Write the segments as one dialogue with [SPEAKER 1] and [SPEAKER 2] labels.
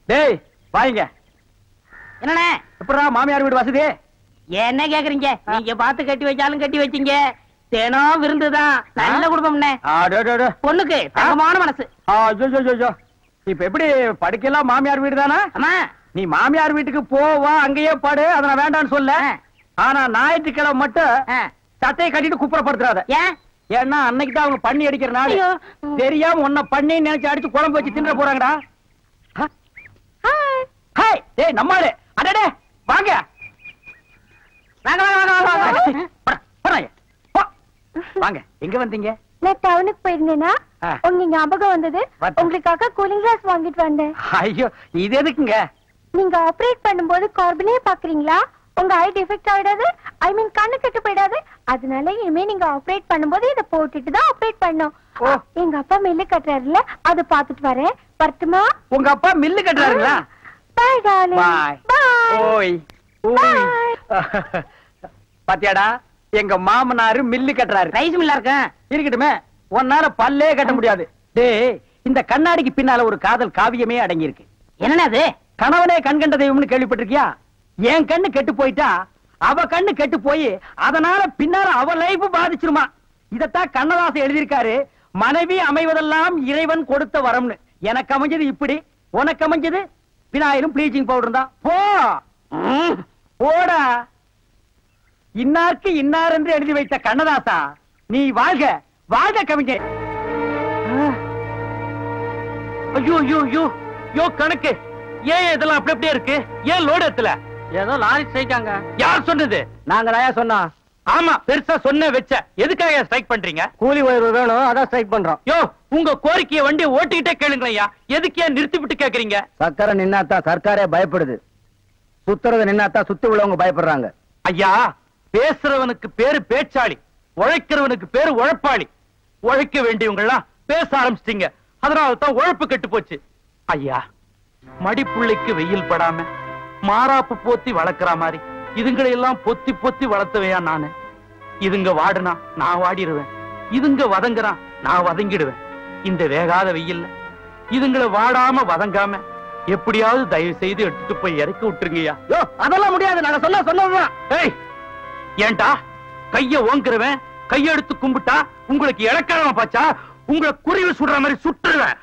[SPEAKER 1] டேய் வாங்க.
[SPEAKER 2] என்னண்ணே
[SPEAKER 1] எப்படா மாமியார் வீடு வசதி?
[SPEAKER 2] என்ன கேக்குறீங்க? நீங்க பார்த்து கட்டி வச்சாலும் கட்டி வச்சீங்க. தினம் விருந்துதான். நல்ல குடும்பம்ண்ணே. பொண்ணுக்கு தங்கமான மனசு.
[SPEAKER 1] இப்ப எப்படி படுக்கலாம்? மாமியார் வீடு தானா?
[SPEAKER 2] ஆமா.
[SPEAKER 1] நீ மாமியார் வீட்டுக்கு போவா, அங்கேயே பாடு. அதை நான் வேண்டான்னு சொல்ல. ஆனா ஞாயிற்றுக்கிழமை மட்டும் சட்டையை கட்டிட்டு குப்புறப்படுத்துறாத.
[SPEAKER 2] ஏன்?
[SPEAKER 1] ஏன்னா அன்னைக்கு தான் அவங்க பண்ணி அடிக்கிற நாள். தெரியாம உன்னை பண்ணி நினைச்சு அடிச்சு குழம்பு வச்சு தின்ற போறாங்கடா. ஹாய் டேய் நம்மாளே. அடடே வாங்க வாங்க வாங்க வாங்க. எங்க வந்தீங்க?
[SPEAKER 3] நான் டவுனுக்கு போயிருந்தேனா உங்க ஞாபகம் வந்தது. உங்களுக்காக கூலிங் கிளாஸ் வாங்கிட்டு வந்தேன்.
[SPEAKER 1] ஐயோ இது எதுக்குங்க?
[SPEAKER 3] நீங்க ஆபரேட் பண்ணும்போது கார்பனே பாக்குறீங்களா? உங்க ஐ டிஃபெக்ட் ஆயிடாது. ஐ மீன் கண்ணு கெட்டு போயிடாது. அதனால இனிமே நீங்க ஆபரேட் பண்ணும்போது இதை போட்டுட்டு தான் ஆபரேட் பண்ணும். எங்க அப்பா மில்லு கட்டுறாருல, அதை பாத்துட்டு வரேன். வரட்டுமா?
[SPEAKER 1] உங்க அப்பா மில்லு கட்டுறாருங்களா?
[SPEAKER 3] பாய் டார்லிங். பாய்.
[SPEAKER 1] ஓய் ஓய். பாத்தியாடா எங்க மாமனாரு மில்லு கட்டுறாரு.
[SPEAKER 2] ரைஸ் மில்லா
[SPEAKER 1] இருக்கட்டுமே. உன்னால பல்லே கட்ட முடியாது. டேய் இந்த கண்ணாடிக்கு பின்னால ஒரு காதல் காவியமே அடங்கி இருக்கு.
[SPEAKER 2] என்னன்னா அது?
[SPEAKER 1] கணவனே கண் கண்ட தெய்வம்னு கேள்விப்பட்டிருக்கியா? என் கண்ணு கெட்டு போயிட்டா அவ கண்ணு கெட்டு போய் அதனால பின்னால அவ லைஃப் பாதிச்சிருமா. இதத்தான் கண்ணதாசன் எழுதியிருக்காரு. மனைவி அமைவதெல்லாம் இறைவன் கொடுத்த வரம்னு. எனக்கு அமைஞ்சது இப்படி, உனக்கு அமைஞ்சது பினாயிலும் ப்ளீச்சிங் பவுடர் தான். போ போடா. இன்னாருக்கு இன்னார் என்று எழுதி வைத்த கண்ணதாசா நீ வாழ்க வாழ்க கவிஞர். ஐயோ ஐயோ ஐயோ யோ கணக்கு. ஏன் இதெல்லாம் அப்படி அப்படியே இருக்கு? ஏன் லோடு எத்தல?
[SPEAKER 2] ஏதோ லாரி ஸ்ட்ரைக்காங்க.
[SPEAKER 1] யார் சொன்னது? நாங்க தாயா சொன்னோம். ஆமா பெருசா சொன்ன வச்ச. எதுக்காக ஸ்ட்ரைக் பண்றீங்க? கூலி உயர்வு வேணும், அதான் ஸ்ட்ரைக் பண்றோம். யோ உங்க கோரிக்கையை வண்டியை ஓட்டிக்கிட்டே கேளுங்கய்யா. எதுக்கு ஏன் நிறுத்தி விட்டு கேக்குறீங்க? சக்கரை நின்னாத்தா சர்க்காரே பயப்படுது. சுத்துறது நின்னாத்தா சுத்தி உள்ளவங்க பயப்படுறாங்க. ஐயா பேசுறவனுக்கு பேரு பேச்சாளி, உழைக்கிறவனுக்கு பேரு உழைப்பாளி. உழைக்க வேண்டியவங்க எல்லாம் பேச ஆரம்பிச்சிட்டீங்க. அதனால தான் உழைப்பு கெட்டு போச்சு. ஐயா மடிப்புள்ளைக்கு வெயில் படாம மாறாப்பு போத்தி வளர்க்கிற மாதிரி இதுங்களை எல்லாம் பொத்தி பொத்தி வளர்த்தவையா நானு. இதுங்க வாடுனா நான் வாடிடுவேன், இதுங்க வதங்குறா நான் வதங்கிடுவேன். இந்த வேகாத வெயில்ல இதுங்களை வாடாம வதங்காம எப்படியாவது தயவு செய்து எடுத்துட்டு போய் இறக்கி விட்டுருங்கய்யா. அதெல்லாம் முடியாது. நாங்க சொன்னதுதான். ஏய் ஏன்டா கைய ஓங்குறவன் கையெடுத்து கும்பிட்டா உங்களுக்கு இழக்காம பாச்சா உங்களை குருவி சுடுற மாதிரி சுட்டுருவேன்.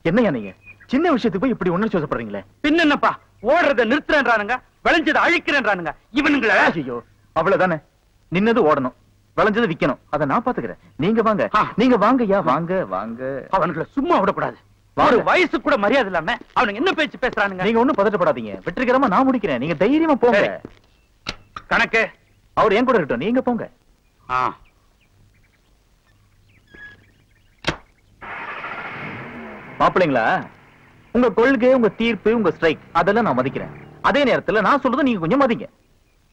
[SPEAKER 4] என்னையா நீங்க சின்ன விஷயத்துக்கு போய் இப்படி உணர்ச்சி வசப்படுறீங்களே?
[SPEAKER 1] பின்ன என்னப்பா ஓடுறத நிறுத்துறேன்றானுங்க, விளைஞ்சதை அழிக்கிறேன்றானுங்க இவனுங்கள.
[SPEAKER 4] ஐயோ அவ்வளவுதானே. நின்னது ஓடணும், விளைஞ்சது விக்கணும். அதை நான் பாத்துக்கிறேன். நீங்க வாங்க, நீங்க வாங்கய்யா வாங்க வாங்க.
[SPEAKER 1] அவனுங்களை சும்மா விடக்கூடாது. ஒரு வயசு கூட மரியாதை இல்லாம அவனுங்க என்ன பேச்சு பேசுறானுங்க.
[SPEAKER 4] நீங்க ஒண்ணும் பதட்டப்படாதீங்க. வெற்றிகரமா நான் முடிக்கிறேன். நீங்க தைரியமா போங்க.
[SPEAKER 1] கணக்கு
[SPEAKER 4] அவர் என் கூட இருக்கட்டும், நீங்க போங்க. மாப்பிள்ளைங்களா, உங்க கொள்கை, உங்க தீர்ப்பு, உங்க ஸ்ட்ரைக் அதெல்லாம் நான் மதிக்கிறேன். அதே நேரத்துல நான் சொல்றது நீங்க கொஞ்சம் மதிங்க.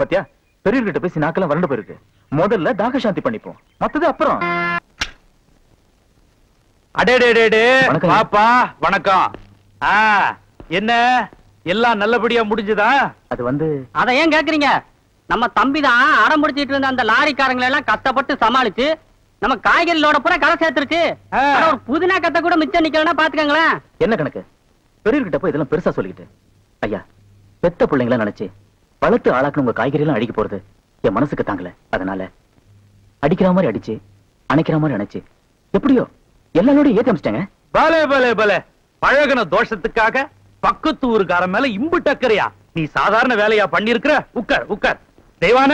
[SPEAKER 4] பத்தியா பெரியவர்கிட்ட பேசி நாக்கெல்லாம் வறண்டு போயிருக்கு. முதல்ல தாக சாந்தி பண்ணிப்போம், மத்தது அப்புறம்.
[SPEAKER 1] அடேடே பாப்பா வணக்கம். என்ன எல்லாம் நல்லபடியா முடிஞ்சதா?
[SPEAKER 4] அது வந்து
[SPEAKER 2] அத ஏன் கேக்குறீங்க? நம்ம தம்பி தான் அடம் முடிச்சிட்டு இருந்த அந்த லாரிக்காரங்களை எல்லாம் கஷ்டப்பட்டு சமாளிச்சு நம்ம காய்கறிகளோட பூரா கரை சேர்த்துருக்கு. ஒரு புதினா கத்த கூட மிச்சம் நிக்கலன்னா பாத்துக்கங்களேன்.
[SPEAKER 4] என்ன கணக்கு? பெரியவர்கிட்ட போய் இதெல்லாம் பெருசா சொல்லிக்கிட்டு ஐயா பெத்த பிள்ளைங்களா நினைச்சு வளர்த்து ஆளாக்கணும் உங்க காய்கறி எல்லாம் அடிக்க போறது என் மனசுக்கு தாங்கல. அதனால அடிக்கிற மாதிரி அடிச்சு அணைக்கிற மாதிரி அணைச்சு எப்படியோ எல்லாரோட ஏத்தி அமைச்சிட்டாங்க.
[SPEAKER 1] பலே பலே பலே. பழகின தோஷத்துக்காக பக்கத்து ஊருக்கார மேல இம்புட்டு அக்கறையா? நீ சாதாரண வேலையா பண்ணிருக்கிற? உட்கார் உட்கார். தெய்வான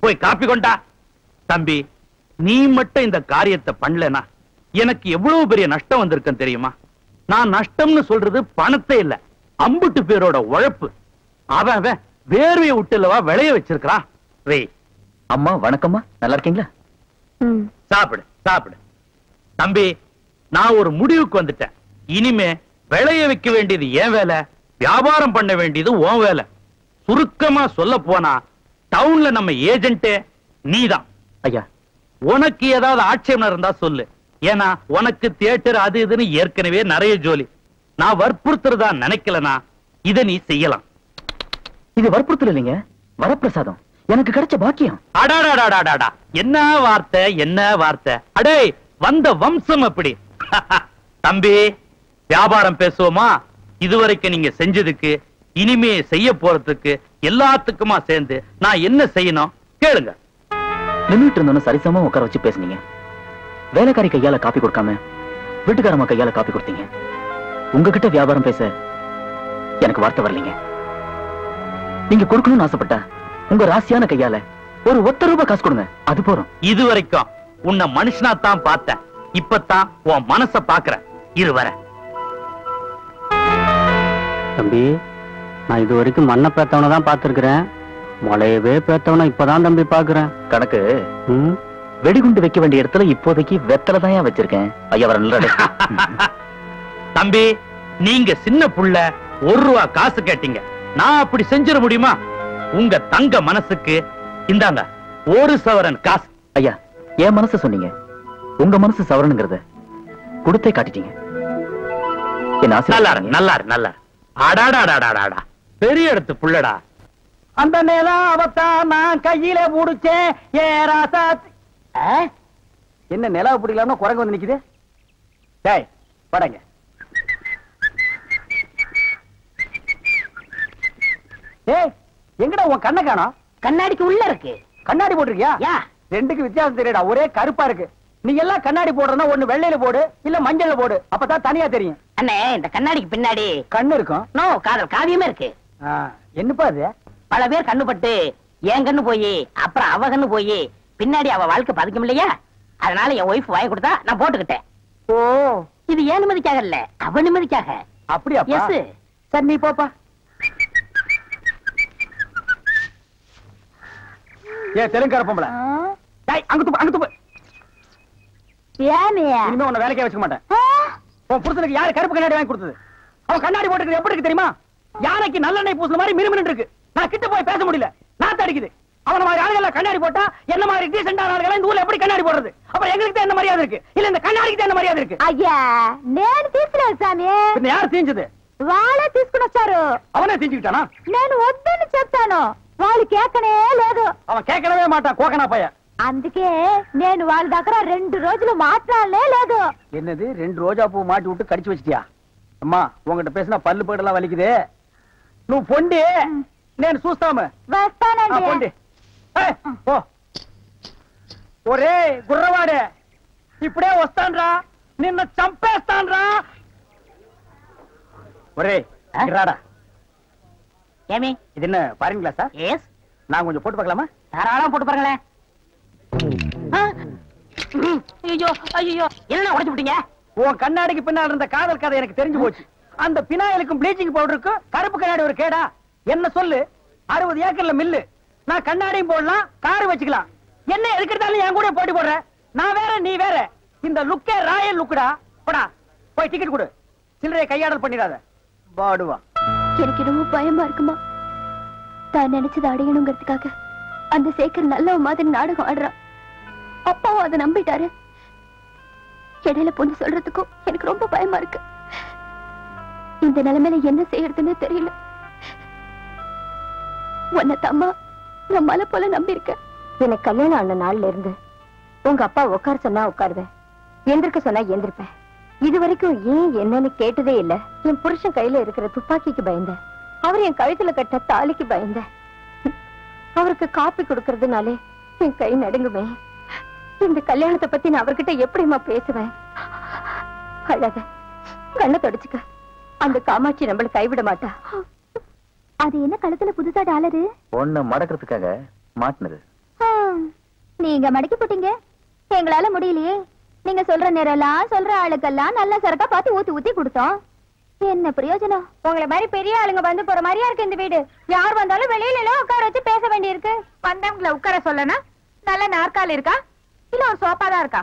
[SPEAKER 1] போய் காப்பி கொண்டா. தம்பி நீ மட்டும் இந்த காரியத்தை பண்ணலனா எனக்கு எவ்வளவு பெரிய நஷ்டம் வந்திருக்கும் தெரியுமா? நான் நஷ்டம்னு சொல்றது பணத்தை இல்ல, அம்புட்டு பேரோட உழைப்பு. அவன் வேர்வையை விட்டுலவா விளைய வச்சிருக்கான். வே
[SPEAKER 4] அம்மா வணக்கம்மா, நல்லா இருக்கீங்களா?
[SPEAKER 1] சாப்பிடு சாப்பிடு. தம்பி நான் ஒரு முடிவுக்கு வந்துட்டேன். இனிமே விளைய வைக்க வேண்டியது ஏன் வேலை, வியாபாரம் பண்ண வேண்டியது உன் வேலை. சுருக்கமா சொல்ல போனா டவுன்ல நம்ம ஏஜென்ட்டே நீதான்.
[SPEAKER 4] ஐயா
[SPEAKER 1] உனக்கு ஏதாவது ஆட்சேபம் இருந்தா சொல்லு. ஏன்னா உனக்கு தியேட்டர் அது இதுன்னு ஏற்கனவே நிறைய ஜோலி. நான் வற்புறுத்துறதா நினைக்கலனா இத நீ செய்யலாம்.
[SPEAKER 4] இது வற்புறுத்தல் இல்லைங்க, வரப்பிரசாதம். எனக்கு கிடைச்ச பாக்கியம்.
[SPEAKER 1] அடாடாடாடாடா என்ன வார்த்தை என்ன வார்த்தை. அடே வந்த வம்சம் அப்படி. தம்பி வியாபாரம் பேசுவோமா? இதுவரைக்கும் நீங்க செஞ்சதுக்கு இனிமே செய்ய போறதுக்கு எல்லாத்துக்குமா சேர்ந்து நான் என்ன செய்யணும் கேளுங்க.
[SPEAKER 4] நின்னுட்டு இருந்தோன்னு சரிசமா உட்கார வச்சு பேசுனீங்க. வேலைக்காரி கையால காப்பி கொடுக்காம வீட்டுக்காரமா கையால காப்பி கொடுத்தீங்க. உங்ககிட்ட வியாபாரம் பேச எனக்கு வார்த்தை வரலீங்க. நீங்க கொடுக்கணும்னு ஆசைப்பட்டா உங்க ராசியான கையால ஒரு ₹1 காசு கொடுங்க, அது போறோம்.
[SPEAKER 1] இதுவரைக்கும் உன்னை மனுஷனா தான் பார்த்தேன், இப்பதான் உன் மனச பாக்குறேன். இரு வர.
[SPEAKER 2] தம்பி, நான் இது வரைக்கும் மண்ணை பேத்தவனை தான் பார்த்திருக்கிறேன். மலையவே பேத்தவனை இப்பதான் தம்பி பாக்குறேன்.
[SPEAKER 4] கணக்கு வெடிகுண்டு வைக்க வேண்டிய இடத்துல இப்போதைக்கு வெத்தலை தான் வச்சிருக்கேன். ஐயா வர நல்ல
[SPEAKER 1] தம்பி, நீங்க சின்ன புள்ள ₹1 காசு கேட்டீங்க, நான் அப்படி செஞ்சிட முடியுமா? உங்க தங்க மனசுக்கு இந்தாங்க 1 சவரன் காசு.
[SPEAKER 4] ஐயா, என் மனசு சொன்னீங்க, உங்க மனசு சவரனுங்கிறத கொடுத்தே காட்டிட்டீங்க.
[SPEAKER 1] நல்லா நல்லா அடாடாடாடாடா, பெரிய இடத்து புள்ளடா.
[SPEAKER 2] அந்த நேரம் அவத்தான் நான் கையில முடிச்சேன். என்ன நிலவு பிடிக்கலாம்னு குரங்கு வந்து நிக்குது. டேய் படங்க. ஏய், எங்கடா உன் கண்ணை காணோம்?
[SPEAKER 5] கண்ணாடிக்கு உள்ள இருக்கு.
[SPEAKER 2] கண்ணாடி போட்டிருக்கியா?
[SPEAKER 5] யா,
[SPEAKER 2] ரெண்டுக்கு வித்தியாசம் தெரியடா, ஒரே கருப்பா இருக்கு. நீ எல்லாம் கண்ணாடி போடுறதா ஒண்ணு வெள்ளையில போடு, இல்ல மஞ்சள்ல போடு, அப்பதான் தனியா தெரியும்.
[SPEAKER 5] அண்ணே, இந்த கண்ணாடிக்கு பின்னாடி
[SPEAKER 2] கண்ணு இருக்கும்.
[SPEAKER 5] நோ, காதல் காவியமே இருக்கு.
[SPEAKER 2] என்னப்பா அது?
[SPEAKER 5] பல பேர் கண்ணு பட்டு என் கண்ணு போய் அப்புறம் அவ கண்ணு போய் பின்னாடி அவ வாழ்க்கை பதிக்கும் இல்லையா? அதனால என் ஒய்ஃப் வாங்கி கொடுத்தா நான் போட்டுக்கிட்டேன்.
[SPEAKER 2] ஓ,
[SPEAKER 5] இது ஏன் நிம்மதிக்காக இல்ல, அவ நிம்மதிக்காக.
[SPEAKER 2] அப்படியா?
[SPEAKER 5] எஸ்.
[SPEAKER 2] சரி, நீ போப்பா. ஏ தெலுங்கார பொம்பளை, டேய் அங்க துப்பு, அங்க துப்பு. இனிமே உன்னை வேலைக்கே வச்சுக்க மாட்டேன். உன் புருஷனுக்கு யாரு கருப்பு கண்ணாடி வாங்கி கொடுத்தது? அவன் கண்ணாடி போட்டுக்கிறது எப்படி இருக்கு தெரியுமா? யானைக்கு நல்லெண்ணெய் பூசுற மாதிரி மினுமினு இருக்கு. நான் கிட்ட போய் பேச முடியல, நாத்து அடிக்குது. அவன மாதிரி ஆளுகளை கண்ணாடி போட்டா என்ன மாதிரி டீசென்டான ஆளுகளை இந்த ஊர்ல எப்படி கண்ணாடி போடுறது? அப்ப எங்களுக்கு தான் என்ன மரியாதை இருக்கு, இல்ல இந்த கண்ணாடிக்கு தான் என்ன மரியாதை இருக்கு?
[SPEAKER 3] అయ్యా నేను తీసుకున్నాను సామి.
[SPEAKER 2] பின்ன யார் தீஞ்சது?
[SPEAKER 3] వాళ్ళే తీసుకుని వచ్చారు.
[SPEAKER 2] அவனே தீஞ்சுக்கிட்டானா?
[SPEAKER 3] నేను వద్దని చెప్తాను, వాళ్ళు కేకనే లేదు.
[SPEAKER 2] அவன் கேட்கவே மாட்டான், கோக்கனா பைய.
[SPEAKER 3] అందుకే నేను వాళ్ళ దగ్గర 2 రోజులు మాట్లాడలే లేదు.
[SPEAKER 2] என்னது 2 ரோஜா பூ மாட்டி விட்டு கடிச்சு வச்சிட்டியா? அம்மா, உங்ககிட்ட பேசினா பல்லு படலாம் வலிக்குது. నువ్వు పొండి, నేను చూస్తాము.
[SPEAKER 3] వస్తానండి.
[SPEAKER 2] పొండి. ఓ ఒరే గుర్రవాడే, ఇప్పుడే వస్తాన్రా, నిన్ను చంపేస్తాన్రా. ఒరే రాడా.
[SPEAKER 5] ஏமி,
[SPEAKER 2] இது என்ன பாருங்க கிளாஸா?
[SPEAKER 5] எஸ்.
[SPEAKER 2] நான் கொஞ்சம் போட்டு பார்க்கலாமா?
[SPEAKER 5] தாராளமா போட்டு பாருங்களேன். ஐயோ ஐயோ, என்ன உடைச்சு விட்டீங்க?
[SPEAKER 2] உன் கண்ணாடிக்கு பின்னால் இருந்த காதல் கதை எனக்கு தெரிஞ்சு போச்சு. அந்த பினாயிலுக்கும் ப்ளீச்சிங் பவுடருக்கும் கருப்பு கண்ணாடி ஒரு கேடா? என்ன சொல்லு, 60 ஏக்கர்ல மில்லு. நான் கண்ணாடியும் போடலாம், கார் வச்சுக்கலாம். என்ன எதுக்கிட்டாலும் என் கூட போட்டி போடுற? நான் வேற, நீ வேற. இந்த லுக்கே ராயல் லுக்குடா. போடா, போய் டிக்கெட் கொடு. சில்லறையை கையாடல் பண்ணிடாத. பாடுவா.
[SPEAKER 3] எனக்கு ரொம்ப பயமா இருக்குமா? தான் நினைச்சதை அடையணுங்கிறதுக்காக அந்த சேகர் நல்ல மாதிரி நாடகம் ஆடுறான். அப்பாவும் அதை நம்பிட்டாரு. இடையில பொண்ணு சொல்றதுக்கும் எனக்கு ரொம்ப பயமா இருக்கு. இந்த நிலைமையில என்ன செய்யறதுன்னு தெரியல. உன்னை தம்மா நான் மலை போல நம்பி இருக்கேன். எனக்கு கல்யாணம் ஆன நாள்ல இருந்து உங்க அப்பா உட்கார சொன்னா உட்காருவேன், எந்திருக்க சொன்னா எந்திருப்பேன். இது வரைக்கும் ஏன் என்னன்னு கேட்டதே இல்ல. என் புருஷன் கையில இருக்கிற துப்பாக்கிக்கு பயந்தேன், அவர் என் கழுத்துல கட்ட தாலிக்கு பயந்தேன். அவருக்கு காப்பி கொடுக்கறதுனாலே என் கை நடுங்குமே. இந்த கல்யாணத்தை பத்தி நான் அவர்கிட்ட எப்படிமா பேசுவேன்? அழக கண்ணை தொடச்சுக்க, அந்த காமாட்சி நம்மள கைவிட மாட்டா. அது என்ன கழுத்துல புதுசா டாலரு?
[SPEAKER 4] ஒண்ணு மடக்கிறதுக்காக மாட்டினது.
[SPEAKER 3] நீங்க மடக்கி போட்டீங்க, எங்களால முடியலையே. நீங்க சொல்ற நேரம் சொல்ற ஆளுக்கெல்லாம் நல்ல சரக்கா பார்த்து ஊத்தி ஊத்தி கொடுத்தோம். என்ன பிரயோஜனம்? உங்களை மாதிரி பெரிய ஆளுங்க வந்து போற மாதிரியா இருக்கு இந்த வீடு. யார் வந்தாலும் வெளியில எல்லாம் உட்கார வச்சு பேச வேண்டியிருக்கு. வந்தவங்களை உட்கார சொல்லனா நல்ல நாற்காலி இருக்கா, இல்ல ஒரு சோஃபாதான் இருக்கா?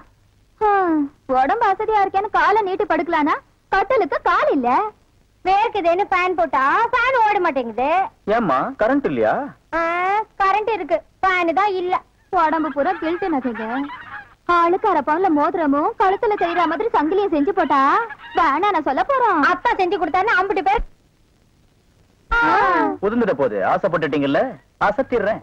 [SPEAKER 3] உடம்பு வசதியா இருக்கேன்னு காலை நீட்டி படுக்கலானா கட்டலுக்கு கால் இல்ல. வேர்க்குதுன்னு ஃபேன் போட்டா ஃபேன் ஓட மாட்டேங்குது.
[SPEAKER 4] ஏம்மா கரண்ட் இல்லையா?
[SPEAKER 3] கரண்ட் இருக்கு, ஃபேன் தான் இல்ல. உடம்பு பூரா கில்ட்டு நகைங்க. ஆளுக்கு அரப்பாங்கல மோதிரமும் கழுத்துல செய்யற மாதிரி சங்கிலிய செஞ்சு போட்டா வேணா நான் சொல்ல போறோம். அப்பா செஞ்சு கொடுத்தான்னு 50 பேர்
[SPEAKER 4] உதிர்ந்துட்ட போது ஆசைப்பட்டுட்டீங்கல்ல, அசத்திடுறேன்.